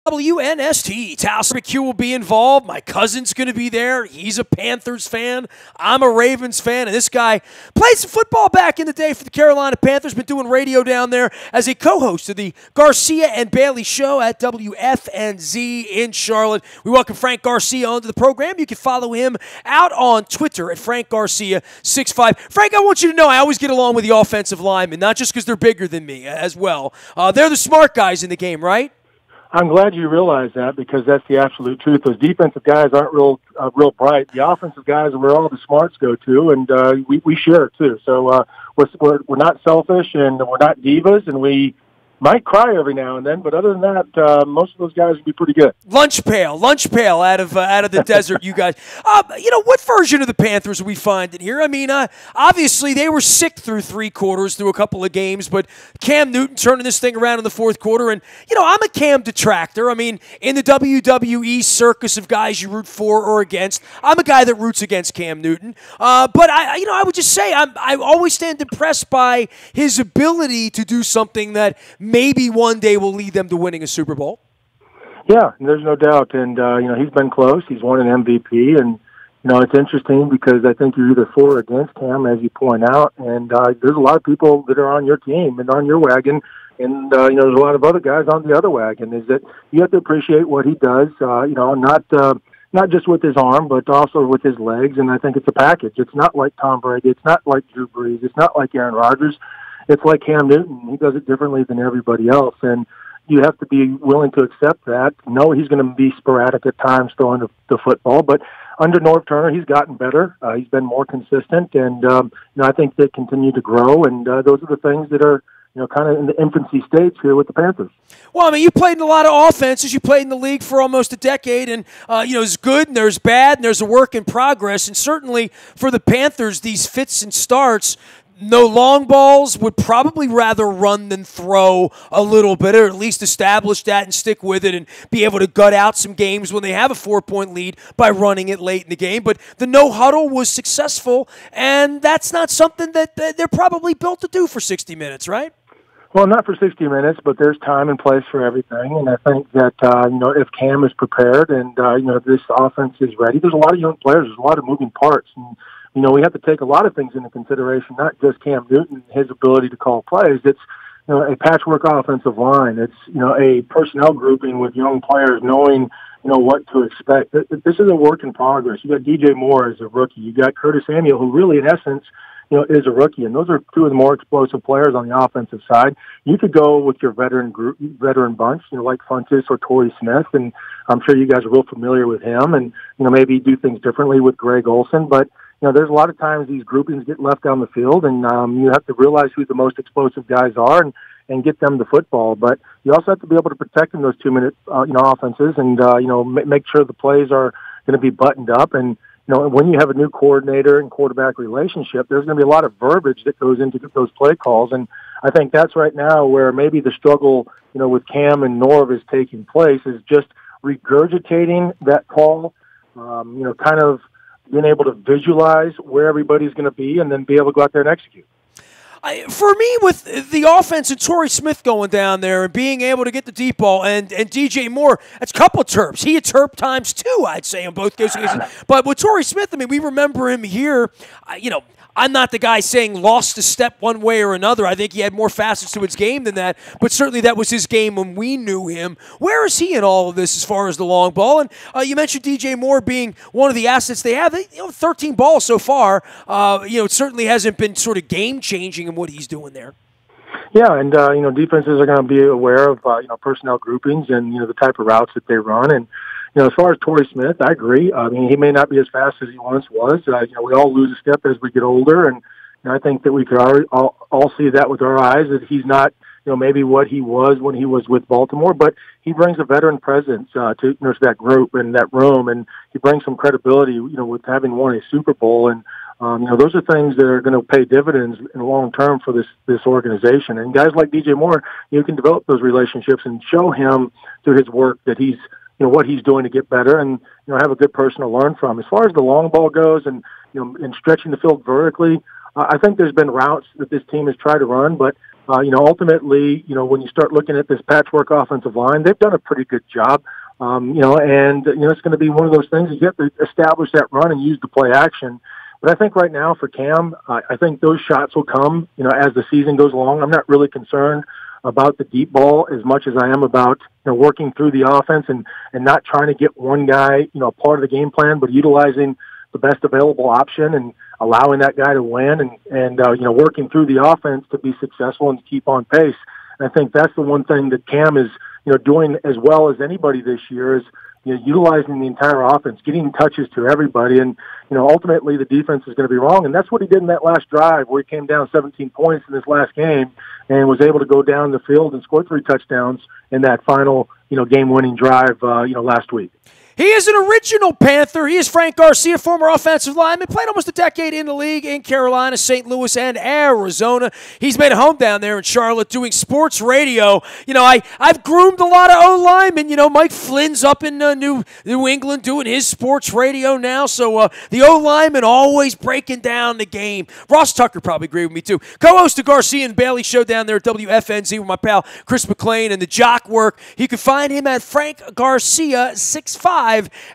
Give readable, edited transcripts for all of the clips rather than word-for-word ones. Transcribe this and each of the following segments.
WNST. Taos McHugh will be involved. My cousin's going to be there. He's a Panthers fan. I'm a Ravens fan. And this guy played some football back in the day for the Carolina Panthers. Been doing radio down there as a co-host of the Garcia and Bailey show at WFNZ in Charlotte. We welcome Frank Garcia onto the program. You can follow him out on Twitter at Frank Garcia65. Frank, I want you to know I always get along with the offensive linemen, not just because they're bigger than me as well. They're the smart guys in the game, right? I'm glad you realize that, because that's the absolute truth. Those defensive guys aren't real bright. The offensive guys are where all the smarts go to, and we share it too. So we're not selfish, and we're not divas, and we might cry every now and then, but other than that, most of those guys would be pretty good. Lunch pail out of the desert, you guys. What version of the Panthers are we finding here? I mean, obviously they were sick through three quarters, through a couple of games, but Cam Newton turning this thing around in the fourth quarter, and I'm a Cam detractor. I mean, in the WWE circus of guys you root for or against, I'm a guy that roots against Cam Newton. But I would just say I always stand impressed by his ability to do something that maybe one day will lead them to winning a Super Bowl. Yeah, there's no doubt. And, he's been close. He's won an MVP. And, it's interesting because I think you're either for or against Cam, as you point out. And there's a lot of people that are on your team and on your wagon. And, there's a lot of other guys on the other wagon. Is that you have to appreciate what he does, not just with his arm, but also with his legs. And I think it's a package. It's not like Tom Brady. It's not like Drew Brees. It's not like Aaron Rodgers. It's like Cam Newton. He does it differently than everybody else, and you have to be willing to accept that. No, he's going to be sporadic at times throwing the football, but under Norv Turner, he's gotten better. He's been more consistent, and I think they continue to grow, and those are the things that are kind of in the infancy states here with the Panthers. Well, I mean, you played in a lot of offenses. You played in the league for almost a decade, and, there's good and there's bad and there's a work in progress, and certainly for the Panthers, these fits and starts, no long balls, would probably rather run than throw a little bit, or at least establish that and stick with it and be able to gut out some games when they have a 4-point lead by running it late in the game. But the no huddle was successful, and that's not something that they're probably built to do for 60 minutes, right? Well, not for 60 minutes, but there's time and place for everything. And I think that, if Cam is prepared and, this offense is ready, there's a lot of young players, there's a lot of moving parts. And, we have to take a lot of things into consideration, not just Cam Newton, his ability to call plays. It's, a patchwork offensive line. It's, a personnel grouping with young players knowing, what to expect. This is a work in progress. You got DJ Moore as a rookie. You got Curtis Samuel, who really, in essence, is a rookie. And those are two of the more explosive players on the offensive side. You could go with your veteran bunch, like Funtis or Torrey Smith. And I'm sure you guys are real familiar with him, and, maybe do things differently with Greg Olsen. But, there's a lot of times these groupings get left down the field, and you have to realize who the most explosive guys are and get them the football. But you also have to be able to protect in those 2-minute, offenses, and, make sure the plays are going to be buttoned up. And, when you have a new coordinator and quarterback relationship, there's going to be a lot of verbiage that goes into those play calls. And I think that's right now where maybe the struggle, with Cam and Norv is taking place, is just regurgitating that call, kind of being able to visualize where everybody's going to be and then be able to go out there and execute. For me, with the offense and Torrey Smith going down there and being able to get the deep ball and DJ Moore, that's a couple of terps. He had terp times two, I'd say, in both cases. But with Torrey Smith, I mean, we remember him here, I'm not the guy saying lost a step one way or another. I think he had more facets to his game than that, but certainly that was his game when we knew him. Where is he in all of this as far as the long ball? And you mentioned DJ Moore being one of the assets they have. 13 balls so far. It certainly hasn't been sort of game-changing in what he's doing there. Yeah, and, defenses are going to be aware of, personnel groupings and, the type of routes that they run. And, as far as Torrey Smith, I agree. I mean, he may not be as fast as he once was. We all lose a step as we get older, and I think that we could all see that with our eyes, that he's not, maybe what he was when he was with Baltimore, but he brings a veteran presence to that group and that room, and he brings some credibility, with having won a Super Bowl. And those are things that are going to pay dividends in the long term for this organization. And guys like DJ Moore, you can develop those relationships and show him through his work that he's, what he's doing to get better, and, have a good person to learn from. As far as the long ball goes and, and stretching the field vertically, I think there's been routes that this team has tried to run, but Ultimately, when you start looking at this patchwork offensive line, they've done a pretty good job. It's going to be one of those things. You have to establish that run and use the play action. But I think right now for Cam, I think those shots will come, as the season goes along. I'm not really concerned about the deep ball as much as I am about, working through the offense and not trying to get one guy, part of the game plan, but utilizing the best available option and allowing that guy to win and working through the offense to be successful and keep on pace. And I think that's the one thing that Cam is, doing as well as anybody this year is, utilizing the entire offense, getting touches to everybody. And, ultimately the defense is going to be wrong. And that's what he did in that last drive where he came down 17 points in this last game and was able to go down the field and score 3 touchdowns in that final, game-winning drive, last week. He is an original Panther. He is Frank Garcia, former offensive lineman, played almost a decade in the league in Carolina, St. Louis, and Arizona. He's made a home down there in Charlotte doing sports radio. I've groomed a lot of O-linemen. Mike Flynn's up in New England doing his sports radio now. So the O-lineman always breaking down the game. Ross Tucker probably agree with me too. Co-host of Garcia and Bailey show down there at WFNZ with my pal Chris McClain and the Jock Work. You can find him at Frank Garcia 65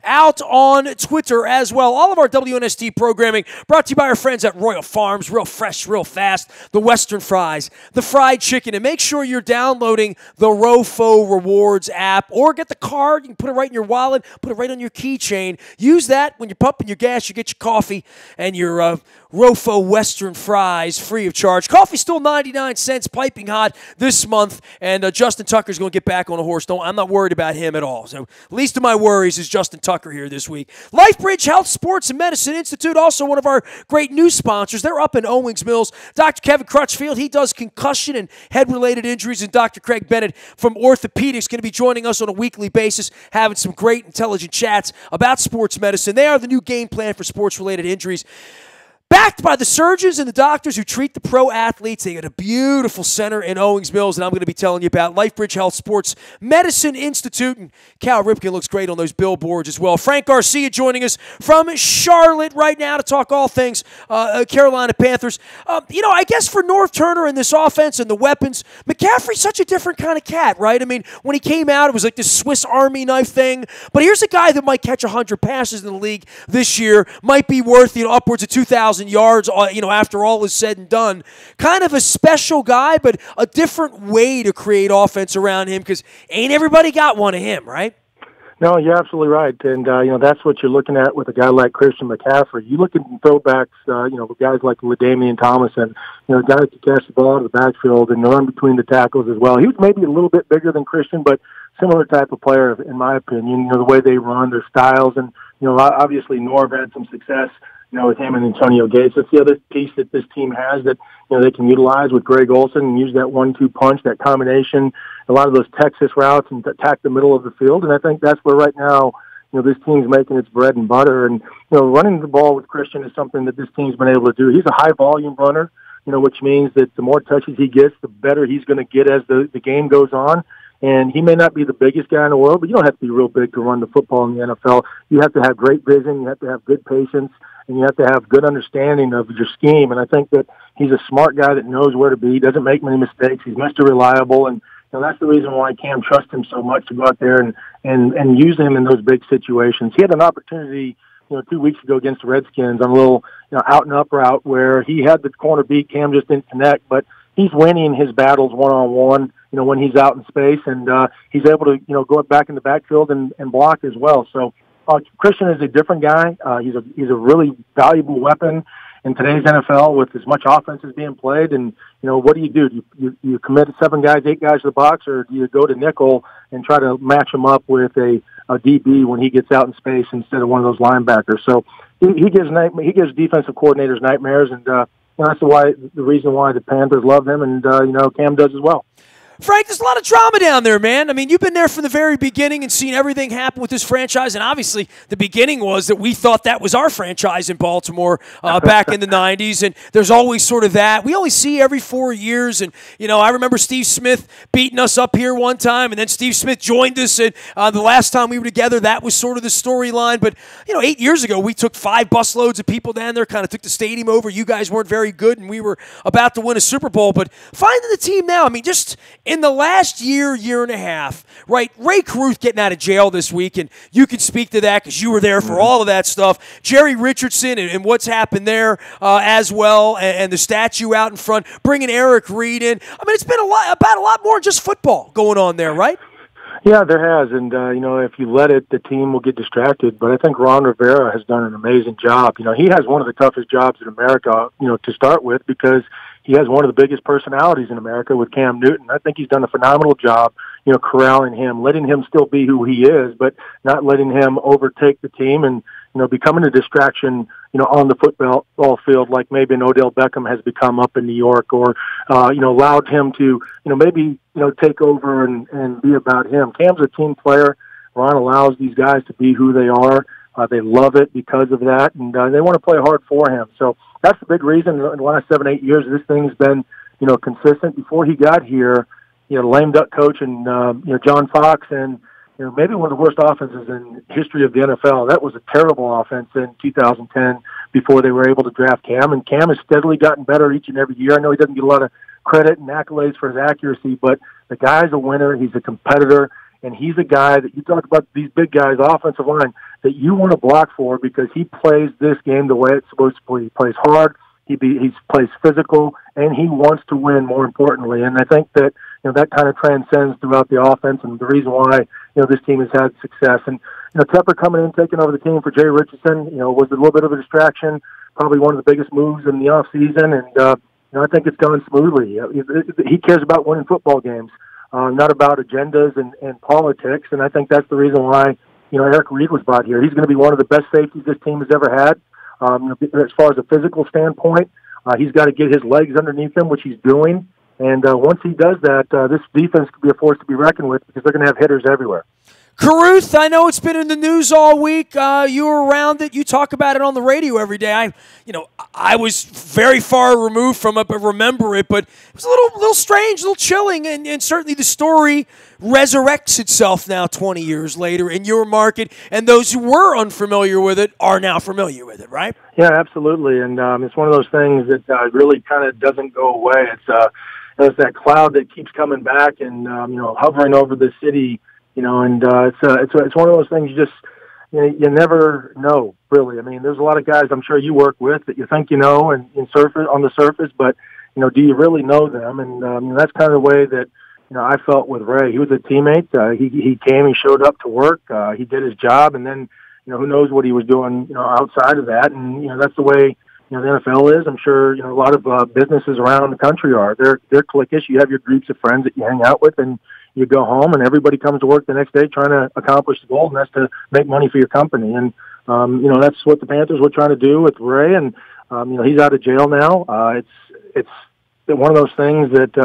out on Twitter as well. All of our WNST programming brought to you by our friends at Royal Farms. Real fresh, real fast. The Western fries, the fried chicken. And make sure you're downloading the Rofo Rewards app or get the card. You can put it right in your wallet, put it right on your keychain. Use that when you're pumping your gas. You get your coffee and your Rofo Western fries free of charge. Coffee's still 99 cents, piping hot this month. And Justin Tucker's going to get back on a horse. I'm not worried about him at all. So least of my worries is Justin Tucker here this week. LifeBridge Health Sports and Medicine Institute, also one of our great new sponsors. They're up in Owings Mills. Dr. Kevin Crutchfield, he does concussion and head-related injuries, and Dr. Craig Bennett from Orthopedics going to be joining us on a weekly basis, having some great, intelligent chats about sports medicine. They are the new game plan for sports-related injuries. Backed by the surgeons and the doctors who treat the pro athletes. They got a beautiful center in Owings Mills, and I'm going to be telling you about LifeBridge Health Sports Medicine Institute. And Cal Ripken looks great on those billboards as well. Frank Garcia joining us from Charlotte right now to talk all things Carolina Panthers. I guess for North Turner and this offense and the weapons, McCaffrey's such a different kind of cat, right? I mean, when he came out, it was like this Swiss Army knife thing. But here's a guy that might catch 100 passes in the league this year, might be worth upwards of 2,000 yards, after all is said and done. Kind of a special guy, but a different way to create offense around him because ain't everybody got one of him, right? No, you're absolutely right. And, that's what you're looking at with a guy like Christian McCaffrey. You look at throwbacks, with guys like LaDainian Tomlinson, guys that can catch the ball out of the backfield and run between the tackles as well. He was maybe a little bit bigger than Christian, but similar type of player, in my opinion, the way they run, their styles. And, obviously Norv had some success, with him and Antonio Gates. That's the other piece that this team has that, they can utilize with Greg Olsen and use that 1-2 punch, that combination, a lot of those Texas routes and attack the middle of the field. And I think that's where right now, this team's making its bread and butter. And, running the ball with Christian is something that this team's been able to do. He's a high volume runner, which means that the more touches he gets, the better he's going to get as the game goes on. And he may not be the biggest guy in the world, but you don't have to be real big to run the football in the NFL. You have to have great vision. You have to have good patience. And you have to have good understanding of your scheme. And I think that he's a smart guy that knows where to be. He doesn't make many mistakes. He's Mr. Reliable. And that's the reason why Cam trusts him so much to go out there and use him in those big situations. He had an opportunity, 2 weeks ago against the Redskins on a little, out and up route where he had the corner beat. Cam just didn't connect. But he's winning his battles one-on-one, when he's out in space. And he's able to, go back in the backfield and block as well. So, Christian is a different guy. He's a really valuable weapon in today's NFL with as much offense as being played. And, what do? You commit 7 guys, 8 guys to the box, or do you go to nickel and try to match him up with a DB when he gets out in space instead of one of those linebackers? So he gives defensive coordinators nightmares, and that's the reason why the Panthers love him, and, Cam does as well. Frank, there's a lot of drama down there, man. I mean, you've been there from the very beginning and seen everything happen with this franchise. And obviously, the beginning was that we thought that was our franchise in Baltimore back in the 90s. And there's always sort of that. We only see every 4 years. And, I remember Steve Smith beating us up here one time. And then Steve Smith joined us. And the last time we were together, that was sort of the storyline. But, 8 years ago, we took 5 busloads of people down there, kind of took the stadium over. You guys weren't very good, and we were about to win a Super Bowl. But finding the team now, I mean, just in the last year and a half, right? Ray Caruth getting out of jail this week, and you can speak to that because you were there for all of that stuff. Jerry Richardson and what's happened there as well, and the statue out in front, bringing Eric Reed in. I mean, it's been a lot more than just football going on there, right? Yeah, there has, and if you let it, the team will get distracted. But I think Ron Rivera has done an amazing job. He has one of the toughest jobs in America, to start with, because he has one of the biggest personalities in America with Cam Newton. I think he's done a phenomenal job, corralling him, letting him still be who he is, but not letting him overtake the team and, becoming a distraction, on the football field, like maybe an Odell Beckham has become up in New York, or, allowed him to, maybe, take over and be about him. Cam's a team player. Ron allows these guys to be who they are. They love it because of that, and they want to play hard for him. So that's the big reason in the last 7-8 years this thing's been, consistent. Before he got here, lame duck coach and, John Fox, and, maybe one of the worst offenses in history of the NFL. That was a terrible offense in 2010 before they were able to draft Cam, and Cam has steadily gotten better each and every year. I know he doesn't get a lot of credit and accolades for his accuracy, but the guy's a winner. He's a competitor. And he's a guy that you talk about, these big guys, offensive line, that you want to block for because he plays this game the way it's supposed to play. He plays hard, he plays physical, and he wants to win, more importantly. And I think that that kind of transcends throughout the offense, and the reason why this team has had success. And Tepper coming in, taking over the team for Jay Richardson, was a little bit of a distraction, probably one of the biggest moves in the off season, and I think it's gone smoothly. He cares about winning football games. Not about agendas and politics, and I think that's the reason why, Eric Reed was brought here. He's going to be one of the best safeties this team has ever had. As far as a physical standpoint, he's got to get his legs underneath him, which he's doing. And once he does that, this defense could be a force to be reckoned with because they're going to have hitters everywhere. Caruth, I know it's been in the news all week. You were around it. You talk about it on the radio every day. I was very far removed from it, but remember it. But it was a little strange, a little chilling, and certainly the story resurrects itself now 20 years later in your market, and those who were unfamiliar with it are now familiar with it, right? Yeah, absolutely. And it's one of those things that really kind of doesn't go away. It's that cloud that keeps coming back and hovering over the city. And it's one of those things you never know, really. I mean, there's a lot of guys I'm sure you work with that you think and on the surface, but do you really know them? And that's kind of the way that I felt with Ray. He was a teammate. He came, he showed up to work, he did his job, and then who knows what he was doing outside of that. And that's the way the NFL is. I'm sure a lot of businesses around the country are. They're cliquish. You have your groups of friends that you hang out with, and you go home, and everybody comes to work the next day trying to accomplish the goal, and that's to make money for your company. And, that's what the Panthers were trying to do with Ray, and, he's out of jail now. It's one of those things that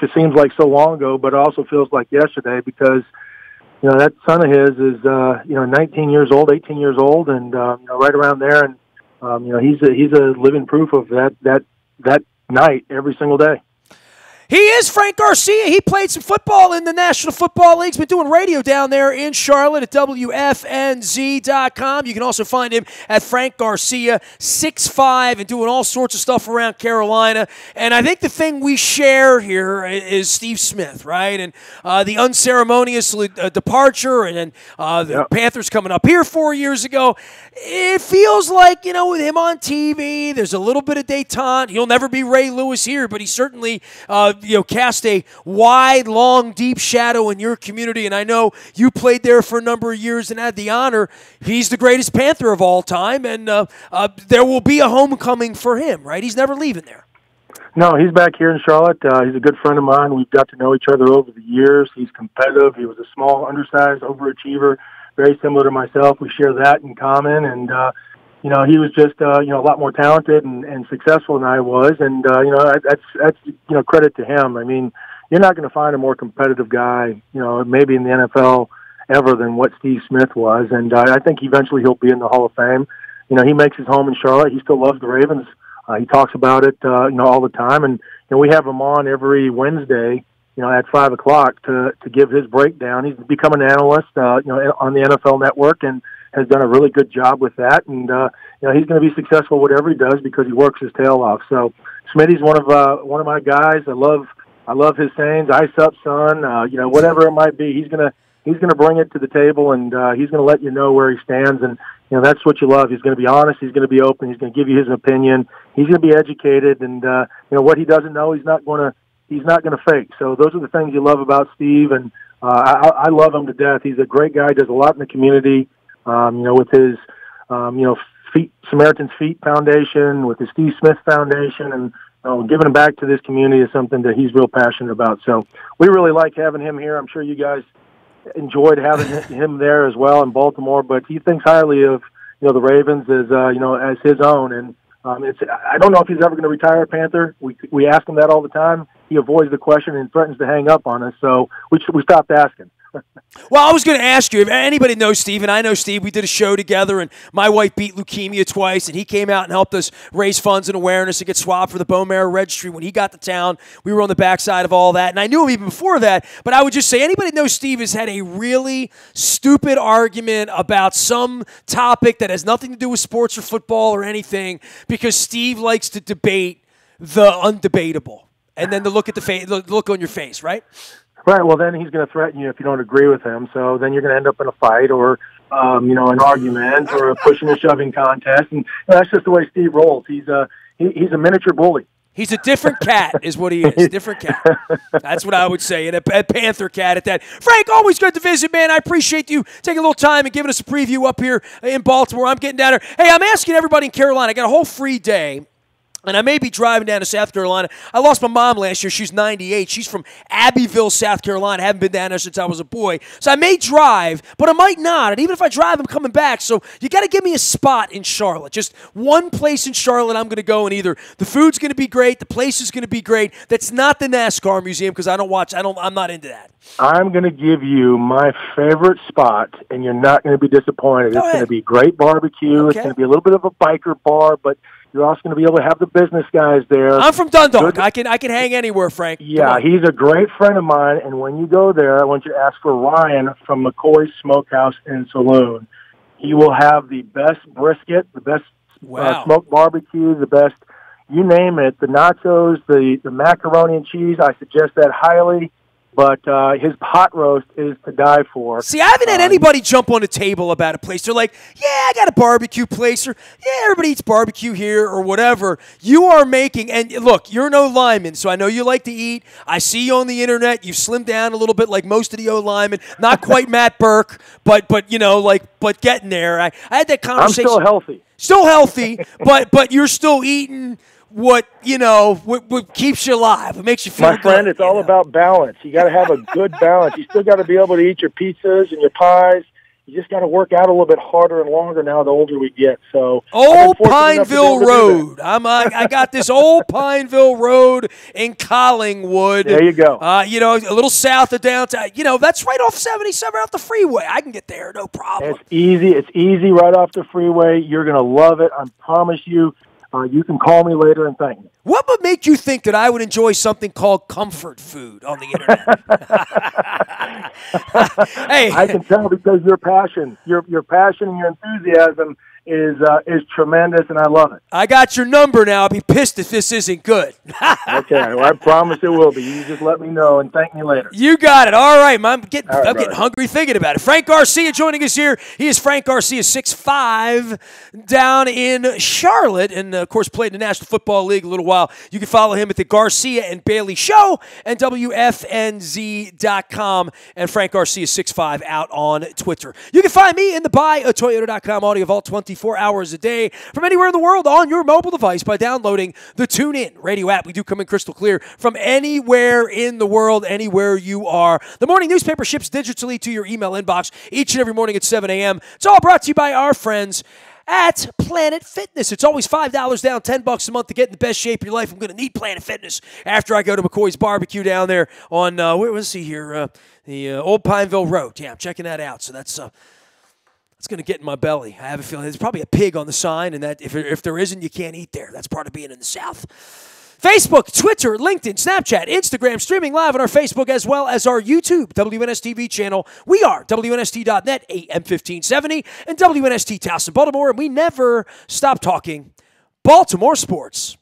it seems like so long ago, but it also feels like yesterday because, that son of his is, 19 years old, 18 years old, and, right around there. And, he's a living proof of that night every single day. He is Frank Garcia. He played some football in the National Football League. He's been doing radio down there in Charlotte at WFNZ.com. You can also find him at Frank Garcia, 6'5", and doing all sorts of stuff around Carolina. And I think the thing we share here is Steve Smith, right? And the unceremonious departure, and then the Panthers coming up here 4 years ago. It feels like, with him on TV, there's a little bit of detente. He'll never be Ray Lewis here, but he certainly cast a wide, long, deep shadow in your community, and I know you played there for a number of years and had the honor. He's the greatest Panther of all time, and there will be a homecoming for him, right? He's never leaving there. No, he's back here in Charlotte. He's a good friend of mine. We've got to know each other over the years. He's competitive. He was a small, undersized overachiever, very similar to myself. We share that in common, and he was just, a lot more talented and successful than I was. And, that's credit to him. I mean, you're not going to find a more competitive guy, maybe in the NFL ever than what Steve Smith was. And I think eventually he'll be in the Hall of Fame. He makes his home in Charlotte. He still loves the Ravens. He talks about it, all the time. And we have him on every Wednesday, at 5 o'clock to give his breakdown. He's become an analyst, on the NFL Network, and has done a really good job with that. And he's going to be successful whatever he does because he works his tail off. So Smitty's one of my guys. I love his sayings. Ice up, son. Whatever it might be, he's gonna bring it to the table, and he's gonna let you know where he stands. And that's what you love. He's gonna be honest. He's gonna be open. He's gonna give you his opinion. He's gonna be educated, and what he doesn't know, he's not gonna fake. So those are the things you love about Steve, and I love him to death. He's a great guy. Does a lot in the community. With his Samaritan's Feet Foundation, with the Steve Smith Foundation, and giving back to this community is something that he's real passionate about. So we really like having him here. I'm sure you guys enjoyed having him there as well in Baltimore, but he thinks highly of the Ravens as his own. And I don't know if he's ever going to retire a Panther. We ask him that all the time. He avoids the question and threatens to hang up on us. So we stopped asking. Well, I was going to ask you, if anybody knows Steve, and I know Steve, we did a show together, and my wife beat leukemia twice, and he came out and helped us raise funds and awareness and get swabbed for the bone marrow registry. When he got to town, we were on the backside of all that, and I knew him even before that, but I would just say anybody knows Steve has had a really stupid argument about some topic that has nothing to do with sports or football or anything, because Steve likes to debate the undebatable, and then the look on your face, right? Right. Well, then he's going to threaten you if you don't agree with him. So then you're going to end up in a fight or, an argument or a pushing and shoving contest. And that's just the way Steve rolls. He's a miniature bully. He's a different cat is what he is. Different cat. That's what I would say. And a Panther cat at that. Frank, always good to visit, man. I appreciate you taking a little time and giving us a preview up here in Baltimore. I'm getting down there. Hey, I'm asking everybody in Carolina. I got a whole free day. And I may be driving down to South Carolina. I lost my mom last year. She's 98. She's from Abbeville, South Carolina. I haven't been down there since I was a boy. So I may drive, but I might not. And even if I drive, I'm coming back. So you got to give me a spot in Charlotte. Just one place in Charlotte I'm going to go, and either the food's going to be great, the place is going to be great. That's not the NASCAR museum because I'm not into that. I'm going to give you my favorite spot, and you're not going to be disappointed. It's going to be great barbecue. Okay. It's going to be a little bit of a biker bar, but you're also going to be able to have the business guys there. I'm from Dundalk. I can hang anywhere, Frank. Yeah, he's a great friend of mine, and when you go there, I want you to ask for Ryan from McCoy's Smokehouse and Saloon. He will have the best brisket, the best smoked barbecue, the best, you name it, the nachos, the macaroni and cheese. I suggest that highly. But his hot roast is to die for. See, I haven't had anybody jump on the table about a place. They're like, yeah, I got a barbecue place, or yeah, everybody eats barbecue here, or whatever. You are making, and look, you're no lineman, so I know you like to eat. I see you on the internet. You've slimmed down a little bit like most of the O-linemen. Not quite Matt Burke, but getting there. I had that conversation. I'm still healthy. Still healthy, but you're still eating what keeps you alive. It makes you feel good. My friend, it's all about balance. You got to have a good balance. You still got to be able to eat your pizzas and your pies. You just got to work out a little bit harder and longer now the older we get. So Old Pineville Road. I got this Old Pineville Road in Collingwood. There you go. A little south of downtown. That's right off 77, off the freeway. I can get there, no problem. It's easy. It's easy right off the freeway. You're going to love it. I promise you. You can call me later and thank me. What would make you think that I would enjoy something called comfort food on the internet? Hey, I can tell because your passion and your enthusiasm is tremendous, and I love it. I got your number now. I'll be pissed if this isn't good. Okay, well, I promise it will be. You just let me know and thank me later. You got it. All right, man. I'm getting hungry thinking about it. Frank Garcia joining us here. He is Frank Garcia, 6'5", down in Charlotte, and of course played in the National Football League a little while. You can follow him at the Garcia and Bailey Show and WFNZ.com, and Frank Garcia 6'5" out on Twitter. You can find me in the buyatoyota.com audio vault 24 hours a day from anywhere in the world on your mobile device by downloading the TuneIn radio app. We do come in crystal clear from anywhere in the world, anywhere you are. The morning newspaper ships digitally to your email inbox each and every morning at 7 a.m. It's all brought to you by our friends at Planet Fitness. It's always $5 down, $10 a month to get in the best shape of your life. I'm going to need Planet Fitness after I go to McCoy's Barbecue down there on, where was he here? The Old Pineville Road. Yeah, I'm checking that out. So that's going to get in my belly. I have a feeling there's probably a pig on the sign, and that if there isn't, you can't eat there. That's part of being in the South. Facebook, Twitter, LinkedIn, Snapchat, Instagram, streaming live on our Facebook as well as our YouTube WNSTV channel. We are WNST.net, AM 1570, and WNST Towson, Baltimore, and we never stop talking Baltimore sports.